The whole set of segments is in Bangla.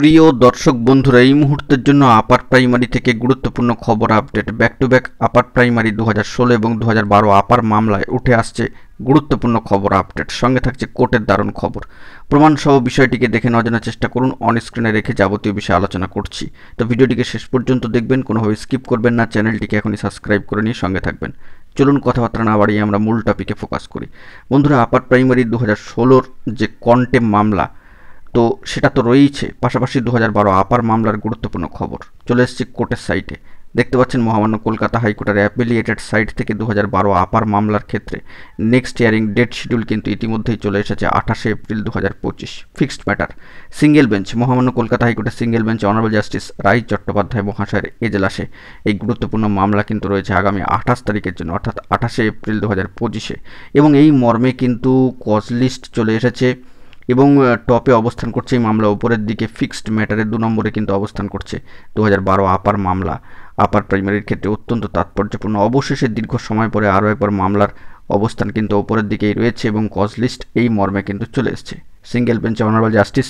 প্রিয় দর্শক বন্ধুরা, এই মুহূর্তের জন্য আপার প্রাইমারি থেকে গুরুত্বপূর্ণ খবর update. Back to back upper primary 2016 এবং 2012 আপার মামলায় উঠে আসছে গুরুত্বপূর্ণ খবর আপডেট। সঙ্গে থাকছে কোর্টের দারুণ খবর। প্রমাণসহ বিষয়টিকে দেখে নেওয়ার জন্য চেষ্টা করুন। অন স্ক্রিনে রেখে যাবতীয় বিষয়ে আলোচনা করছি, তো ভিডিওটিকে শেষ পর্যন্ত দেখবেন, কোনোভাবে স্কিপ করবেন না। চ্যানেলটিকে এখনই সাবস্ক্রাইব করে নিয়ে সঙ্গে থাকবেন। চলুন কথাবার্তা না বাড়িয়ে আমরা মূল টপিকে ফোকাস করি। বন্ধুরা, আপার প্রাইমারি 2016 যে কন্টেম মামলা, তো সেটা তো রয়েইছে, পাশাপাশি 2012 আপার মামলার গুরুত্বপূর্ণ খবর চলে এসেছে কোর্টের সাইটে। দেখতে পাচ্ছেন মহামান্য কলকাতা হাইকোর্টের অ্যাপিলিয়েটেড সাইট থেকে 2012 আপার মামলার ক্ষেত্রে নেক্সট হিয়ারিং ডেট শিডিউল কিন্তু ইতিমধ্যেই চলে এসেছে 28 April 2025। Fixed matter, single bench, মহামান্য কলকাতা হাইকোর্টের সিঙ্গেল বেঞ্চ অনারেবল জাস্টিস রাই চট্টোপাধ্যায় মহাশয়ের এজলাসে এই গুরুত্বপূর্ণ মামলা কিন্তু রয়েছে আগামী 28 তারিখের জন্য, অর্থাৎ 28 এপ্রিল 2025। এবং এই মর্মে কিন্তু কজ লিস্ট চলে এসেছে এবং টপে অবস্থান করছে এই মামলা, উপরের দিকে ফিক্সড ম্যাটারে 2 নম্বরে কিন্তু অবস্থান করছে 2012 আপার মামলা। আপার প্রাইমারির ক্ষেত্রে অত্যন্ত তাৎপর্যপূর্ণ। অবশেষে দীর্ঘ সময় পরে আরও একবার মামলার অবস্থান কিন্তু উপরের দিকেই রয়েছে এবং কজ লিস্ট এই মর্মে কিন্তু চলে এসছে সিঙ্গেল বেঞ্চে অনারেবল জাস্টিস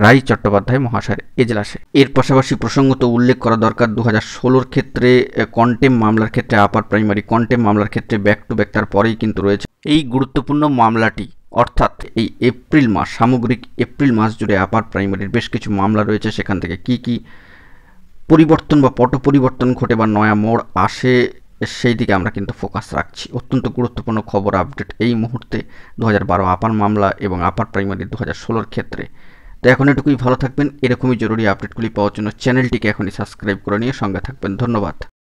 রাই চট্টোপাধ্যায় মহাশয়ের এজলাসে। এর পাশাপাশি প্রসঙ্গত উল্লেখ করা দরকার, 2016 ক্ষেত্রে কন্টেম মামলার ক্ষেত্রে আপার প্রাইমারি কন্টেম মামলার ক্ষেত্রে ব্যাক টু ব্যাক তার পরেই কিন্তু রয়েছে এই গুরুত্বপূর্ণ মামলাটি। অর্থাৎ এই এপ্রিল মাস, সামগ্রিক এপ্রিল মাস জুড়ে আপার প্রাইমারির বেশ কিছু মামলা রয়েছে। সেখান থেকে কি পরিবর্তন বা পট পরিবর্তন ঘটে বা নয়া মোড় আসে, সেই দিকে আমরা কিন্তু ফোকাস রাখছি। অত্যন্ত গুরুত্বপূর্ণ খবর আপডেট এই মুহূর্তে 2012 আপার মামলা এবং আপার প্রাইমারি 2016 ক্ষেত্রে। তো এখন এটুকুই, ভালো থাকবেন। এরকমই জরুরি আপডেটগুলি পাওয়ার জন্য চ্যানেলটিকে এখনই সাবস্ক্রাইব করে নিয়ে সঙ্গে থাকবেন। ধন্যবাদ।